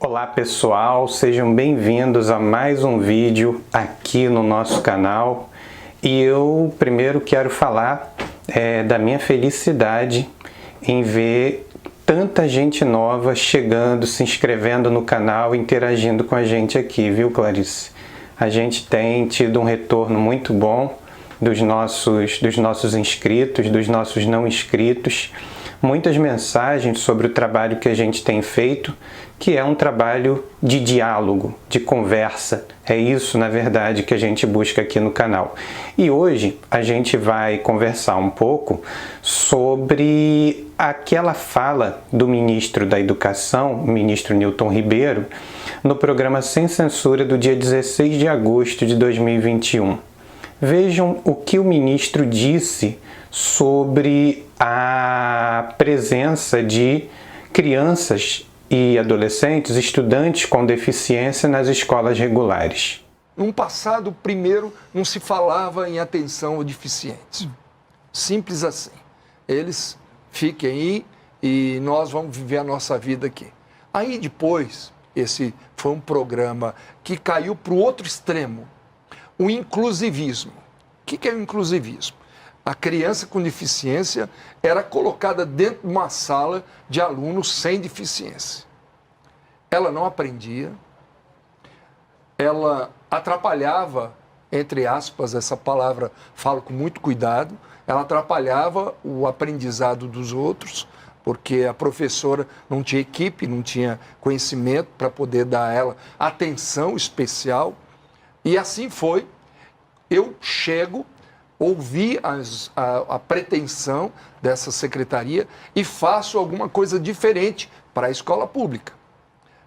Olá pessoal, sejam bem-vindos a mais um vídeo aqui no nosso canal. E eu primeiro quero falar da minha felicidade em ver tanta gente nova chegando, se inscrevendo no canal, interagindo com a gente aqui, viu, Clarice? A gente tem tido um retorno muito bom dos nossos inscritos, dos nossos não inscritos. Muitas mensagens sobre o trabalho que a gente tem feito, que é um trabalho de diálogo, de conversa. É isso, na verdade, que a gente busca aqui no canal. E hoje a gente vai conversar um pouco sobre aquela fala do ministro da Educação, o ministro Newton Ribeiro, no programa Sem Censura do dia 16 de agosto de 2021. Vejam o que o ministro disse sobre a presença de crianças e adolescentes, estudantes com deficiência nas escolas regulares. No passado, primeiro, não se falava em atenção ao deficiente. Simples assim. Eles fiquem aí e nós vamos viver a nossa vida aqui. Aí depois, esse foi um programa que caiu para o outro extremo, o inclusivismo. O que é o inclusivismo? A criança com deficiência era colocada dentro de uma sala de alunos sem deficiência. Ela não aprendia, ela atrapalhava, entre aspas, essa palavra falo com muito cuidado, ela atrapalhava o aprendizado dos outros, porque a professora não tinha equipe, não tinha conhecimento para poder dar a ela atenção especial. E assim foi. Eu chego, ouvi a pretensão dessa secretaria e faço alguma coisa diferente para a escola pública.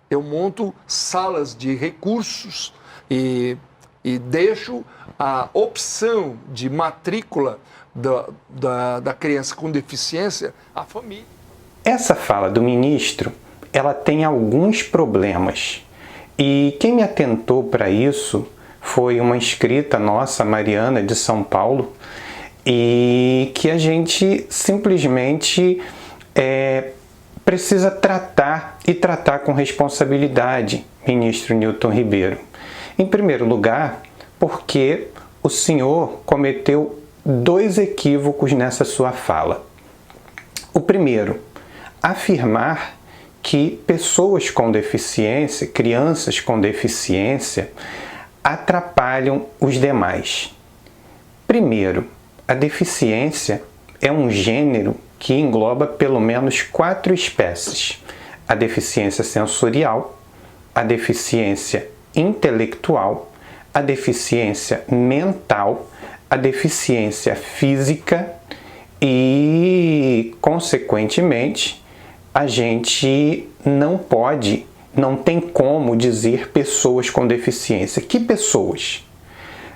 Eu monto salas de recursos e deixo a opção de matrícula da criança com deficiência à família. Essa fala do ministro, ela tem alguns problemas. E quem me atentou para isso foi uma inscrita nossa, Mariana, de São Paulo, e que a gente simplesmente precisa tratar e tratar com responsabilidade, ministro Newton Ribeiro. Em primeiro lugar, porque o senhor cometeu dois equívocos nessa sua fala. O primeiro, afirmar que pessoas com deficiência, crianças com deficiência, atrapalham os demais. Primeiro, a deficiência é um gênero que engloba pelo menos 4 espécies: a deficiência sensorial, a deficiência intelectual, a deficiência mental, a deficiência física e, consequentemente, a gente não tem como dizer pessoas com deficiência. Que pessoas?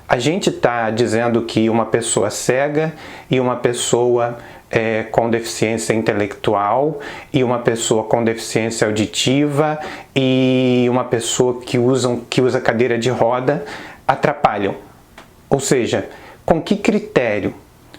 A gente está dizendo que uma pessoa cega e uma pessoa com deficiência intelectual e uma pessoa com deficiência auditiva e uma pessoa que usa cadeira de roda atrapalham. Ou seja, com que critério?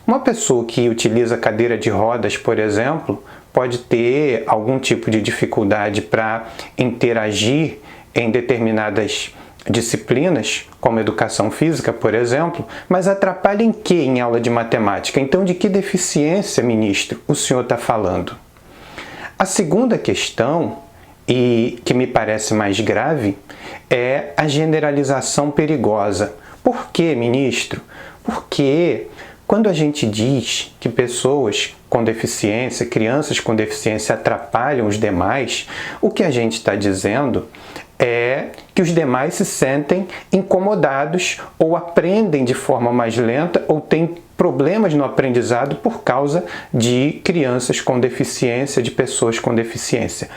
Uma pessoa que utiliza cadeira de rodas, por exemplo, pode ter algum tipo de dificuldade para interagir em determinadas disciplinas, como educação física, por exemplo, mas atrapalha em quê em aula de matemática? Então, de que deficiência, ministro, o senhor está falando? A segunda questão, e que me parece mais grave, é a generalização perigosa. Por quê, ministro? Porque quando a gente diz que pessoas com deficiência, crianças com deficiência atrapalham os demais, o que a gente está dizendo é que os demais se sentem incomodados ou aprendem de forma mais lenta ou têm problemas no aprendizado por causa de crianças com deficiência, de pessoas com deficiência.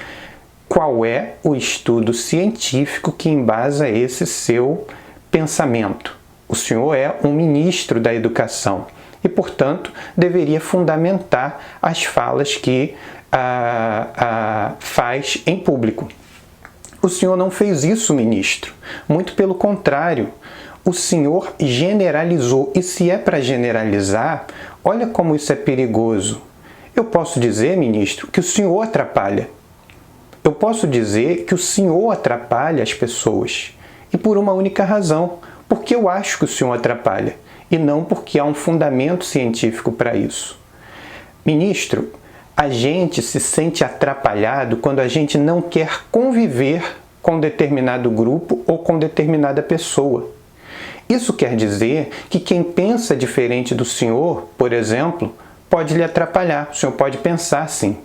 Qual é o estudo científico que embasa esse seu pensamento? O senhor é um ministro da Educação e, portanto, deveria fundamentar as falas que faz em público. O senhor não fez isso, ministro. Muito pelo contrário, o senhor generalizou. E se é para generalizar, olha como isso é perigoso. Eu posso dizer, ministro, que o senhor atrapalha. eu posso dizer que o Senhor atrapalha as pessoas. E por uma única razão, porque eu acho que o Senhor atrapalha, e não porque há um fundamento científico para isso. Ministro, a gente se sente atrapalhado quando a gente não quer conviver com determinado grupo ou com determinada pessoa. Isso quer dizer que quem pensa diferente do senhor, por exemplo, pode lhe atrapalhar. O senhor pode pensar assim.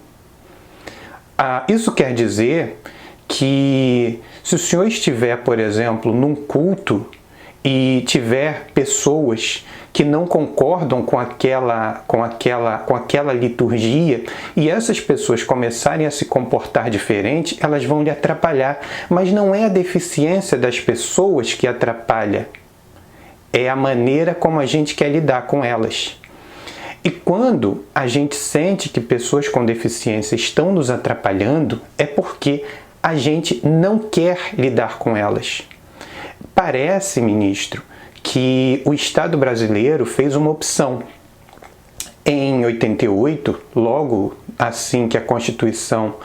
Isso quer dizer que se o senhor estiver, por exemplo, num culto e tiver pessoas que não concordam com aquela liturgia e essas pessoas começarem a se comportar diferente, elas vão lhe atrapalhar. Mas não é a deficiência das pessoas que atrapalha, é a maneira como a gente quer lidar com elas. E quando a gente sente que pessoas com deficiência estão nos atrapalhando, é porque a gente não quer lidar com elas. Parece, ministro, que o Estado brasileiro fez uma opção. Em 88, logo assim que a Constituição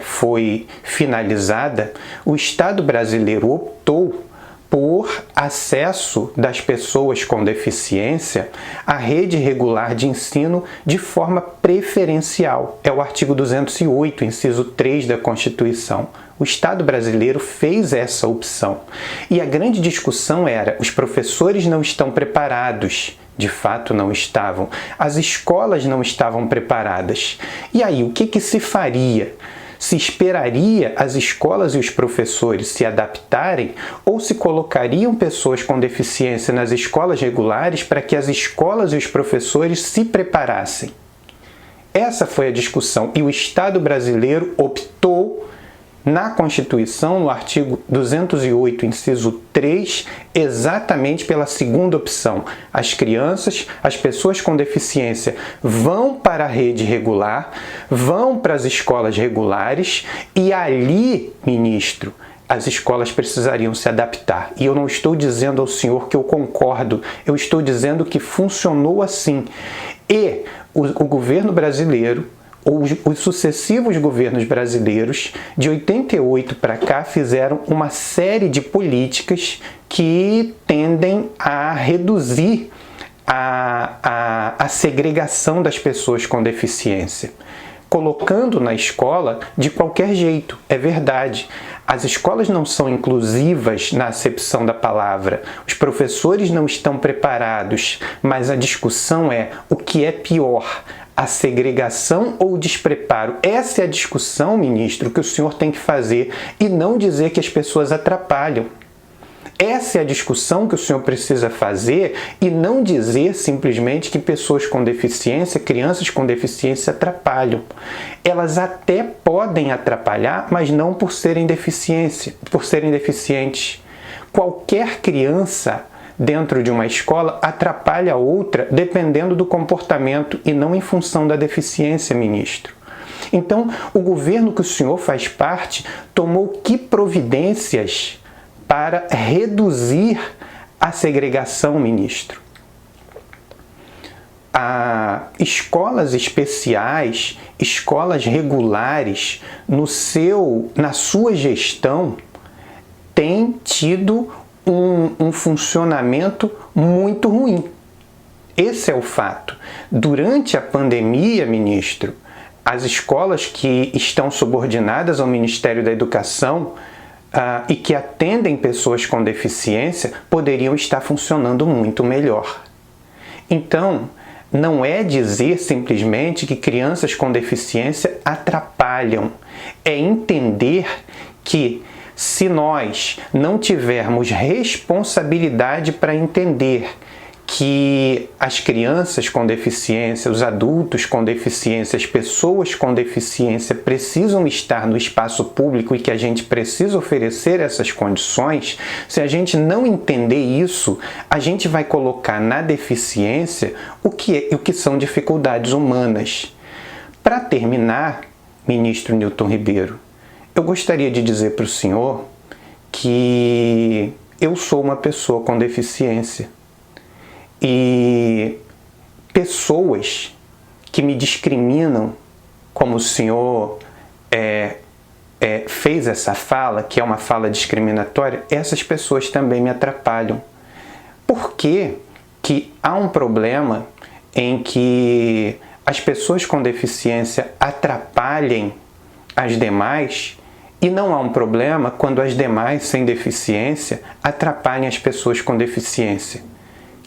foi finalizada, o Estado brasileiro optou por acesso das pessoas com deficiência à rede regular de ensino de forma preferencial. É o artigo 208, inciso 3 da Constituição. O Estado brasileiro fez essa opção. E a grande discussão era: os professores não estão preparados. De fato, não estavam. As escolas não estavam preparadas. E aí, o que se faria? Se esperaria as escolas e os professores se adaptarem ou se colocariam pessoas com deficiência nas escolas regulares para que as escolas e os professores se preparassem? Essa foi a discussão e o Estado brasileiro optou na Constituição, no artigo 208, inciso 3, exatamente pela segunda opção. As crianças, as pessoas com deficiência vão para a rede regular, vão para as escolas regulares e ali, ministro, as escolas precisariam se adaptar. E eu não estou dizendo ao senhor que eu concordo, eu estou dizendo que funcionou assim. E o governo brasileiro, os sucessivos governos brasileiros, de 88 para cá, fizeram uma série de políticas que tendem a reduzir a segregação das pessoas com deficiência, colocando na escola de qualquer jeito. É verdade. As escolas não são inclusivas na acepção da palavra, os professores não estão preparados, mas a discussão é o que é pior, a segregação ou o despreparo. Essa é a discussão, ministro, que o senhor tem que fazer e não dizer que as pessoas atrapalham. Essa é a discussão que o senhor precisa fazer e não dizer simplesmente que pessoas com deficiência, crianças com deficiência atrapalham. Elas até podem atrapalhar, mas não por serem deficientes. Qualquer criança dentro de uma escola atrapalha a outra dependendo do comportamento e não em função da deficiência, ministro. Então, o governo que o senhor faz parte tomou que providências para reduzir a segregação, ministro? Escolas especiais, escolas regulares, na sua gestão, têm tido um funcionamento muito ruim. Esse é o fato. Durante a pandemia, ministro, as escolas que estão subordinadas ao Ministério da Educação e que atendem pessoas com deficiência poderiam estar funcionando muito melhor. Então, não é dizer simplesmente que crianças com deficiência atrapalham, é entender que se nós não tivermos responsabilidade para entender que as crianças com deficiência, os adultos com deficiência, as pessoas com deficiência precisam estar no espaço público e que a gente precisa oferecer essas condições, se a gente não entender isso, a gente vai colocar na deficiência o que são dificuldades humanas. Para terminar, ministro Newton Ribeiro, eu gostaria de dizer para o senhor que eu sou uma pessoa com deficiência. E pessoas que me discriminam, como o senhor fez essa fala, que é uma fala discriminatória, essas pessoas também me atrapalham. Por que que há um problema em que as pessoas com deficiência atrapalhem as demais e não há um problema quando as demais sem deficiência atrapalhem as pessoas com deficiência?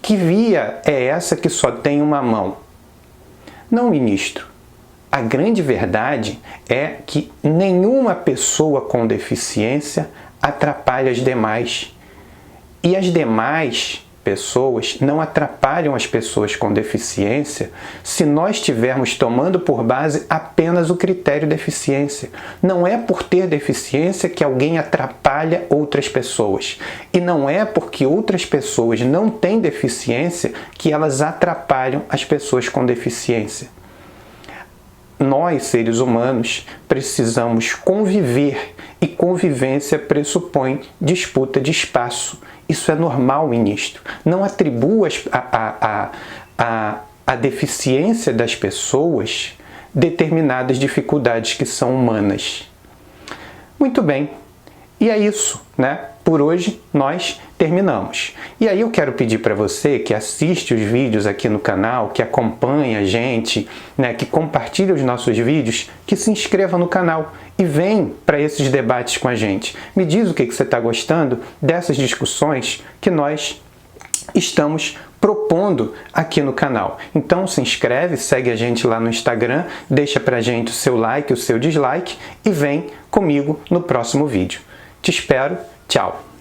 Que via é essa que só tem uma mão? Não, ministro. A grande verdade é que nenhuma pessoa com deficiência atrapalha as demais. E as demais pessoas não atrapalham as pessoas com deficiência se nós estivermos tomando por base apenas o critério deficiência. Não é por ter deficiência que alguém atrapalha outras pessoas. E não é porque outras pessoas não têm deficiência que elas atrapalham as pessoas com deficiência. Nós, seres humanos, precisamos conviver e convivência pressupõe disputa de espaço. Isso é normal, ministro. Não atribua a deficiência das pessoas determinadas dificuldades que são humanas. Muito bem. E é isso, né? Por hoje nós terminamos. E aí eu quero pedir para você que assiste os vídeos aqui no canal, que acompanha a gente, né, que compartilha os nossos vídeos, que se inscreva no canal e vem para esses debates com a gente. Me diz o que você está gostando dessas discussões que nós estamos propondo aqui no canal. Então se inscreve, segue a gente lá no Instagram, deixa pra gente o seu like, o seu dislike e vem comigo no próximo vídeo. Te espero, tchau!